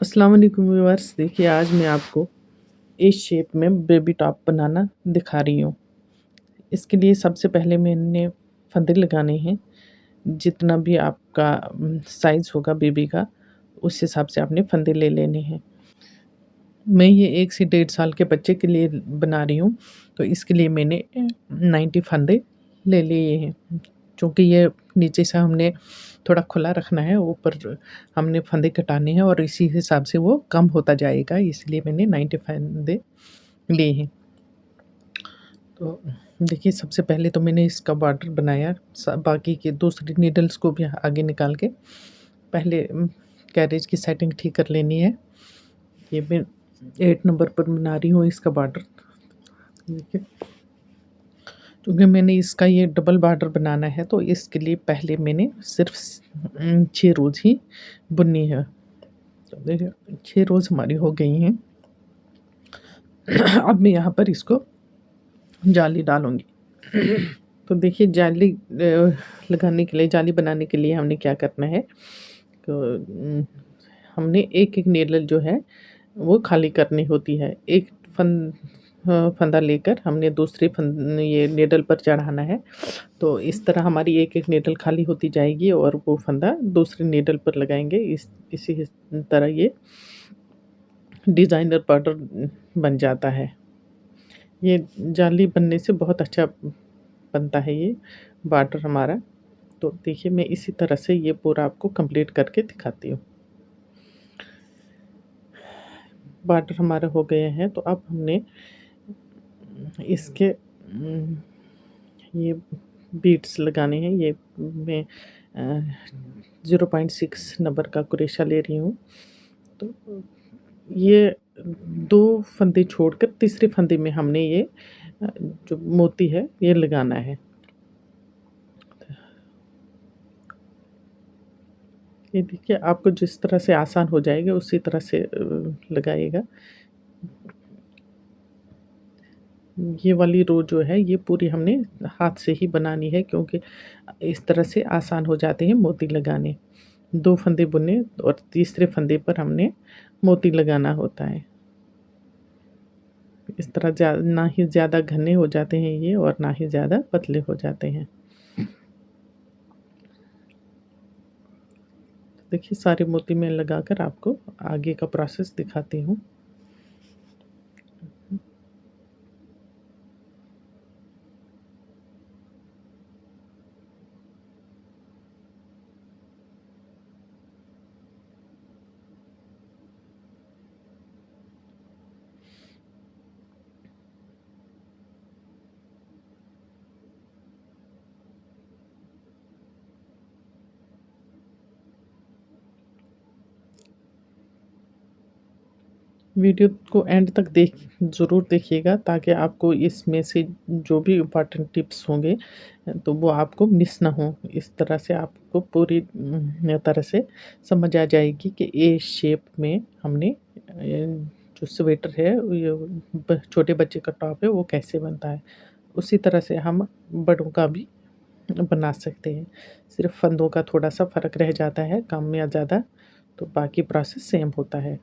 अस्सलाम वालेकुम व्यूअर्स। देखिए, आज मैं आपको इस शेप में बेबी टॉप बनाना दिखा रही हूँ। इसके लिए सबसे पहले मैंने फंदे लगाने हैं। जितना भी आपका साइज़ होगा बेबी का, उस हिसाब से आपने फंदे ले लेने हैं। मैं ये 1 से 1.5 साल के बच्चे के लिए बना रही हूँ, तो इसके लिए मैंने 90 फंदे ले लिए हैं। चूँकि ये नीचे से हमने थोड़ा खुला रखना है, ऊपर हमने फंदे कटाने हैं और इसी हिसाब से वो कम होता जाएगा, इसलिए मैंने 90 फंदे लिए हैं। तो देखिए, सबसे पहले तो मैंने इसका बॉर्डर बनाया, बाकी के दूसरी नीडल्स को भी आगे निकाल के पहले कैरेज की सेटिंग ठीक कर लेनी है। ये मैं 8 नंबर पर बना रही हूँ इसका बॉर्डर। देखिए, क्योंकि मैंने इसका ये डबल बॉर्डर बनाना है, तो इसके लिए पहले मैंने सिर्फ 6 रोज़ ही बुननी है। तो देखिए, 6 रोज़ हमारी हो गई हैं। अब मैं यहाँ पर इसको जाली डालूँगी। तो देखिए, जाली लगाने के लिए, जाली बनाने के लिए हमने क्या करना है, तो हमने एक-एक नेडल जो है वो खाली करनी होती है। एक फंदा लेकर हमने दूसरे ये नेडल पर चढ़ाना है। तो इस तरह हमारी एक-एक नेडल खाली होती जाएगी और वो फंदा दूसरे नेडल पर लगाएँगे। इसी तरह ये डिज़ाइनर बॉर्डर बन जाता है। ये जाली बनने से बहुत अच्छा बनता है ये बॉर्डर हमारा। तो देखिए, मैं इसी तरह से ये पूरा आपको कंप्लीट करके दिखाती हूँ। बॉर्डर हमारे हो गए हैं, तो अब हमने इसके ये बीड्स लगाने हैं। ये मैं 0.6 नंबर का कुरेशा ले रही हूँ। तो ये 2 फंदे छोड़कर तीसरे फंदे में हमने ये जो मोती है ये लगाना है। ये देखिए, आपको जिस तरह से आसान हो जाएगा उसी तरह से लगाइएगा। ये वाली रो जो है ये पूरी हमने हाथ से ही बनानी है, क्योंकि इस तरह से आसान हो जाते हैं मोती लगाने। 2 फंदे बुने और तीसरे फंदे पर हमने मोती लगाना होता है। इस तरह ना ही ज़्यादा घने हो जाते हैं ये और ना ही ज़्यादा पतले हो जाते हैं। देखिए, सारे मोती मैं लगाकर आपको आगे का प्रोसेस दिखाती हूँ। वीडियो को एंड तक ज़रूर देखिएगा, ताकि आपको इसमें से जो भी इम्पोर्टेंट टिप्स होंगे तो वो आपको मिस ना हो। इस तरह से आपको पूरी तरह से समझ आ जाएगी कि ए शेप में हमने जो स्वेटर है, ये छोटे बच्चे का टॉप है वो कैसे बनता है। उसी तरह से हम बड़ों का भी बना सकते हैं। सिर्फ़ फंदों का थोड़ा-सा फ़र्क रह जाता है, कम या ज़्यादा, तो बाकी प्रोसेस सेम होता है।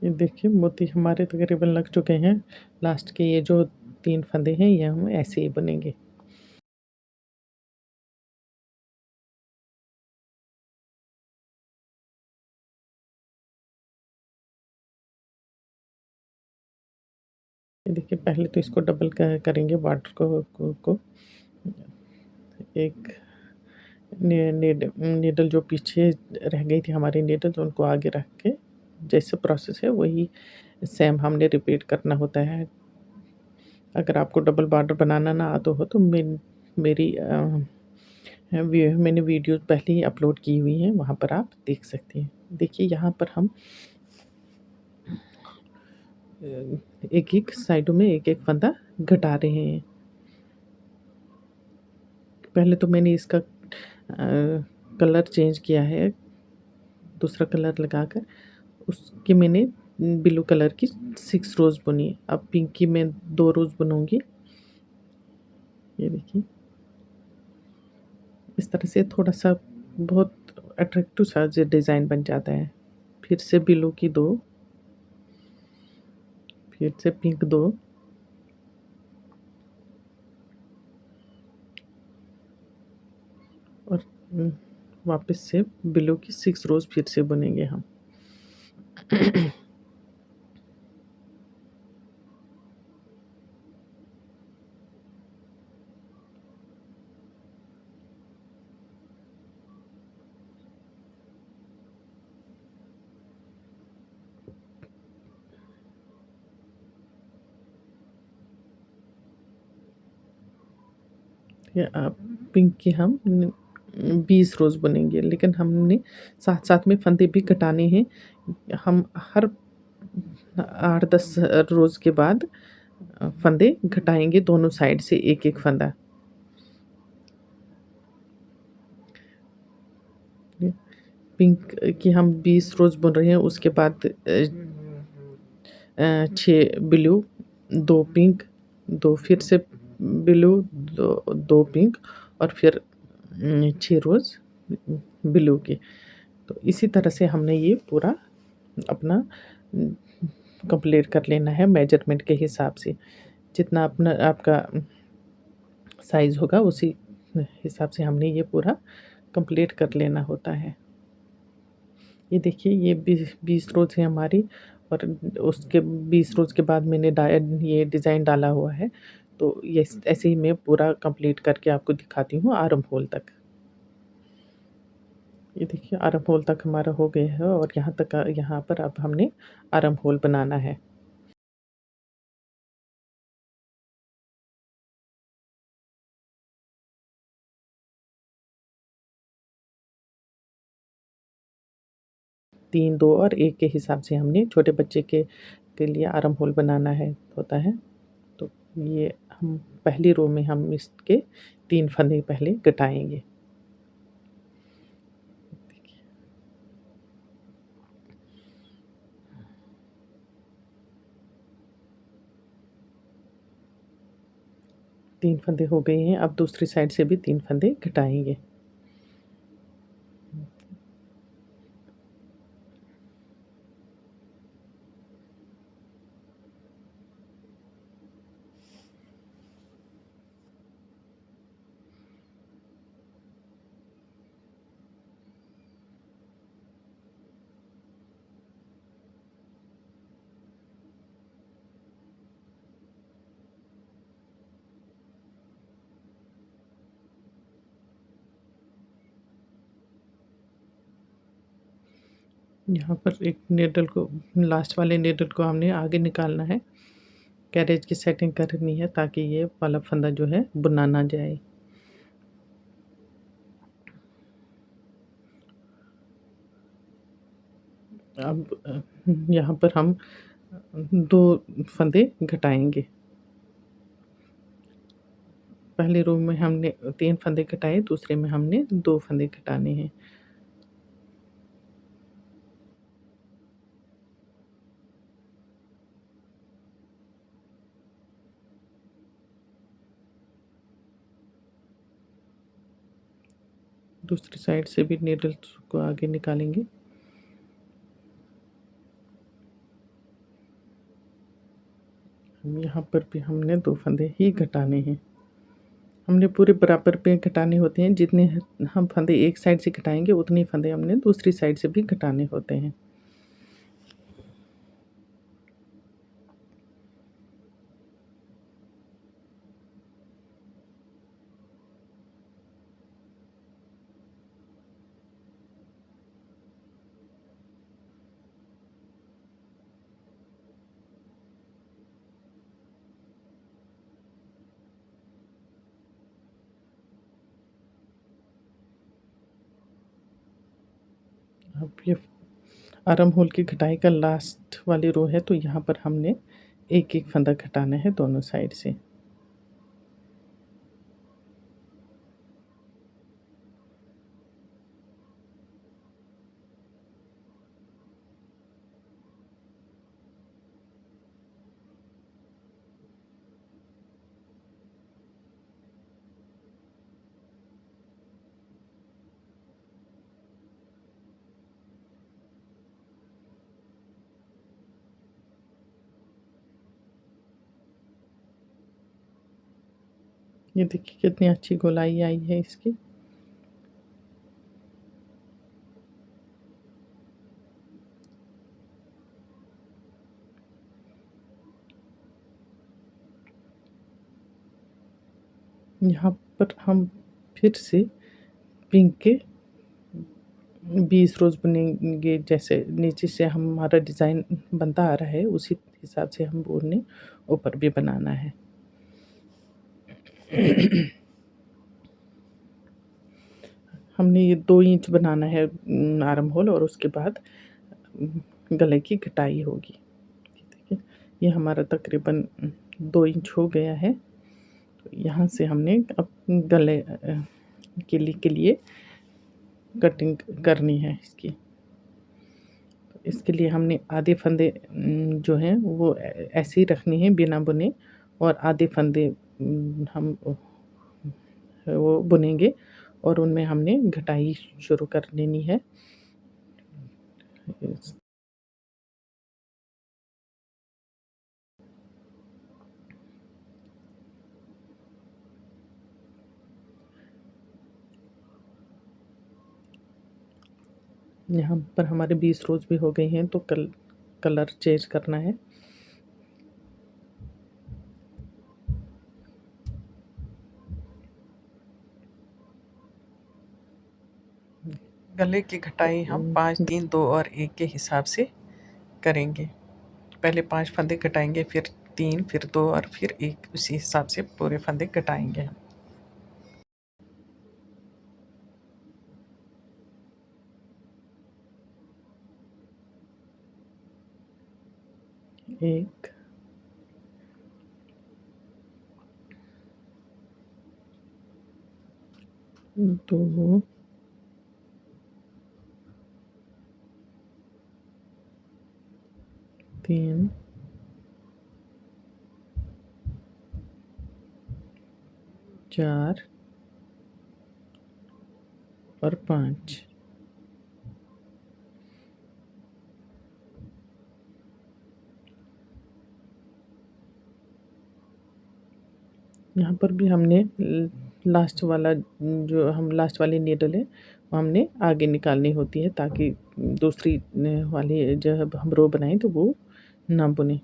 ये देखिए, मोती हमारे तकरीबन लग चुके हैं। लास्ट के ये जो 3 फंदे हैं ये हम ऐसे ही बुनेंगे। ये देखिए, पहले तो इसको डबल क करेंगे बॉर्डर को एक नीडल जो पीछे रह गई थी हमारी नीडल, तो उनको आगे रख के जैसे प्रोसेस है वही सेम हमने रिपीट करना होता है। अगर आपको डबल बॉर्डर बनाना ना आता हो तो मेरी है मैंने वीडियो पहले ही अपलोड की हुई है, वहाँ पर आप देख सकते हैं। देखिए यहाँ पर हम एक-एक साइडों में एक-एक फंदा घटा रहे हैं। पहले तो मैंने इसका कलर चेंज किया है, दूसरा कलर लगाकर उसकी मैंने ब्लू कलर की 6 रोज़ बुनी है। अब पिंक की मैं 2 रोज़ बुनूँगी। ये देखिए, इस तरह से थोड़ा-सा बहुत अट्रैक्टिव सा जो डिज़ाइन बन जाता है। फिर से ब्लू की 2, फिर से पिंक 2 और वापस से ब्लू की 6 रोज़ फिर से बुनेंगे हम। या पिंक की हम 20 रोज़ बुनेंगे, लेकिन हमने साथ-साथ में फंदे भी कटाने हैं। हम हर 8-10 रोज़ के बाद फंदे घटाएँगे दोनों साइड से एक-एक फंदा। पिंक की हम 20 रोज़ बुन रहे हैं, उसके बाद 6 ब्लू, 2 पिंक, 2 फिर से ब्लू, 2 पिंक और फिर 6 रोज़ ब्लू के। तो इसी तरह से हमने ये पूरा अपना कंप्लीट कर लेना है मेजरमेंट के हिसाब से। जितना अपना आपका साइज़ होगा उसी हिसाब से हमने ये पूरा कंप्लीट कर लेना होता है। ये देखिए ये 20 रोज़ है हमारी और उसके 20 रोज़ के बाद मैंने ये डिज़ाइन डाला हुआ है। तो ये ऐसे ही मैं पूरा कंप्लीट करके आपको दिखाती हूँ आर्म होल तक। ये देखिए आर्म होल तक हमारा हो गया है और यहाँ पर अब हमने आर्म होल बनाना है। 3, 2 और 1 के हिसाब से हमने छोटे बच्चे के लिए आर्म होल बनाना है होता है। तो ये हम पहली रो में हम इसके 3 फंदे पहले घटाएँगे। 3 फंदे हो गए हैं, अब दूसरी साइड से भी 3 फंदे घटाएँगे। यहाँ पर एक नीडल को लास्ट वाले नीडल को हमने आगे निकालना है। कैरेज की सेटिंग करनी है ताकि ये वाला फंदा जो है बुना ना जाए। अब यहाँ पर हम 2 फंदे घटाएँगे। पहले रो में हमने 3 फंदे घटाए, दूसरे में हमने 2 फंदे घटाने हैं। दूसरी साइड से भी नीडल्स को आगे निकालेंगे। यहाँ पर भी हमने 2 फंदे ही घटाने हैं। हमने पूरे बराबर पे घटाने होते हैं, जितने हम फंदे एक साइड से घटाएँगे उतने ही फंदे हमने दूसरी साइड से भी घटाने होते हैं। अब ये आर्म होल की घटाई का लास्ट वाली रो है, तो यहाँ पर हमने एक-एक फंदा घटाना है दोनों साइड से। ये देखिए कितनी अच्छी गोलाई आई है इसकी। यहाँ पर हम फिर से पिंक के 20 रोज़ बुनेंगे, जैसे नीचे से हमारा डिज़ाइन बनता आ रहा है उसी हिसाब से हम उन्हें ऊपर भी बनाना है। हमने ये 2 इंच बनाना है आर्म होल, और उसके बाद गले की घटाई होगी। ठीक है, ये हमारा तकरीबन 2 इंच हो गया है। तो यहाँ से हमने अब गले के लिए कटिंग करनी है इसकी। तो इसके लिए हमने आधे फंदे जो हैं वो ऐसे ही रखने हैं बिना बुने, और आधे फंदे हम वो बुनेंगे, और उनमें हमने घटाई शुरू कर लेनी है। यहाँ पर हमारे 20 रोज़ भी हो गए हैं, तो कलर चेंज करना है। गले की घटाई हम 5, 3, 2 और 1 के हिसाब से करेंगे। पहले 5 फंदे घटाएंगे, फिर 3, फिर 2 और फिर 1, उसी हिसाब से पूरे फंदे घटाएंगे हम। 1, 2, 3, 4 और 5। यहाँ पर भी हमने लास्ट वाला, जो हम लास्ट वाली नीडल है वो हमने आगे निकालनी होती है, ताकि दूसरी वाली जब हम रो बनाएं तो वो ना बुने।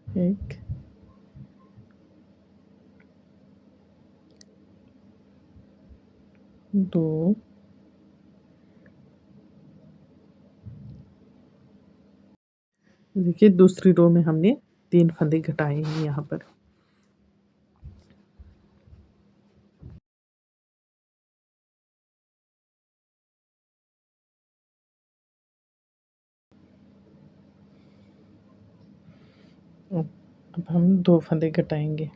एक, 2, देखिए दूसरी रो में हमने 3 फंदे घटाए हैं यहाँ पर। अब हम 2 फंदे घटाएंगे।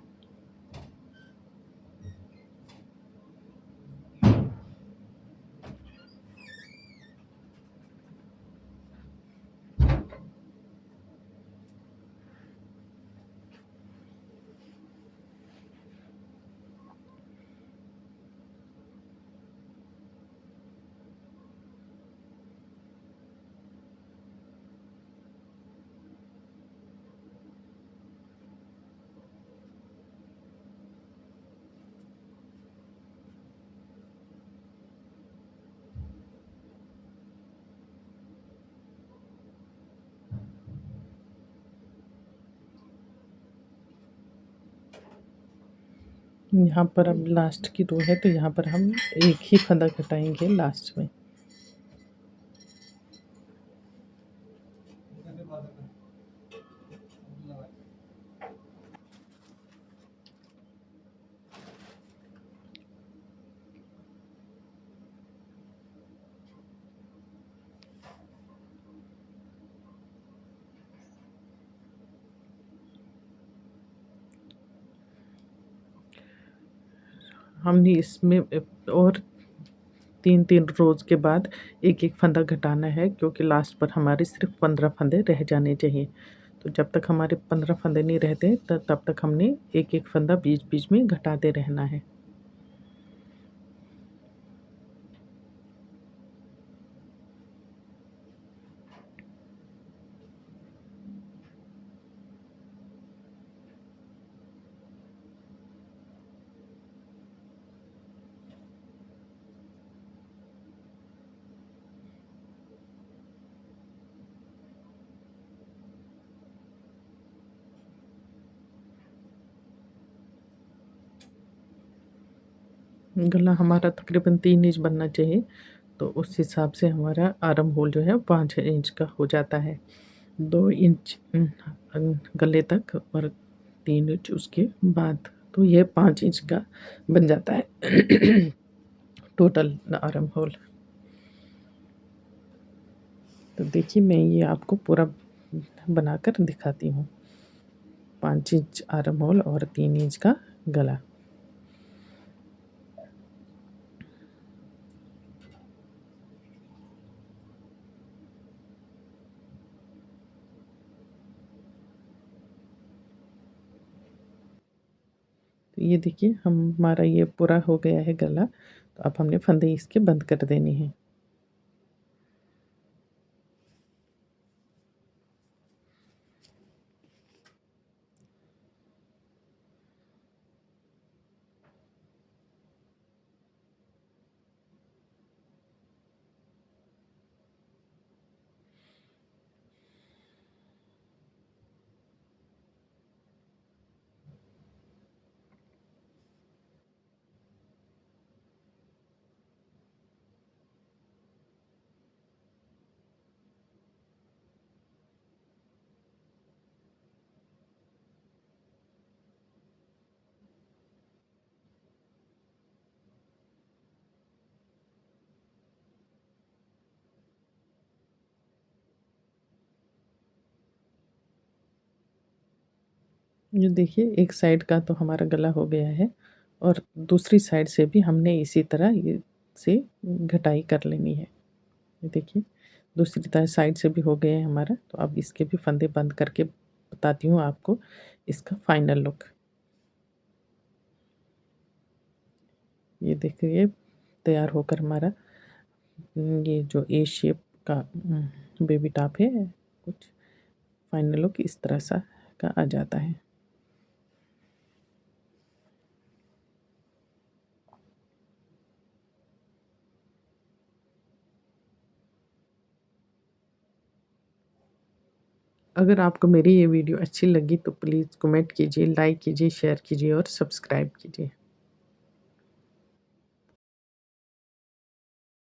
यहाँ पर अब लास्ट की रो है, तो यहाँ पर हम एक ही फंदा घटाएंगे लास्ट में। हमने इसमें और 3-3 रोज़ के बाद एक-एक फंदा घटाना है, क्योंकि लास्ट पर हमारे सिर्फ़ 15 फंदे रह जाने चाहिए। तो जब तक हमारे 15 फंदे नहीं रहते तब तक हमने एक-एक फंदा बीच-बीच में घटाते रहना है। गला हमारा तकरीबन 3 इंच बनना चाहिए, तो उस हिसाब से हमारा आर्म होल जो है 5 इंच का हो जाता है। 2 इंच गले तक और 3 इंच उसके बाद, तो ये 5 इंच का बन जाता है टोटल आर्म होल। तो देखिए मैं ये आपको पूरा बनाकर दिखाती हूँ। 5 इंच आर्म होल और 3 इंच का गला। तो ये देखिए हमारा ये पूरा हो गया है गला, तो अब हमने फंदे इसके बंद कर देने हैं। ये देखिए एक साइड का तो हमारा गला हो गया है, और दूसरी साइड से भी हमने इसी तरह ये से घटाई कर लेनी है। ये देखिए दूसरी तरह साइड से भी हो गया है हमारा, तो अब इसके भी फंदे बंद करके बताती हूँ आपको इसका फाइनल लुक। ये देखिए तैयार होकर हमारा ये जो ए शेप का बेबी टॉप है, कुछ फाइनल लुक इस तरह सा का आ जाता है। अगर आपको मेरी ये वीडियो अच्छी लगी तो प्लीज़ कमेंट कीजिए, लाइक कीजिए, शेयर कीजिए और सब्सक्राइब कीजिए।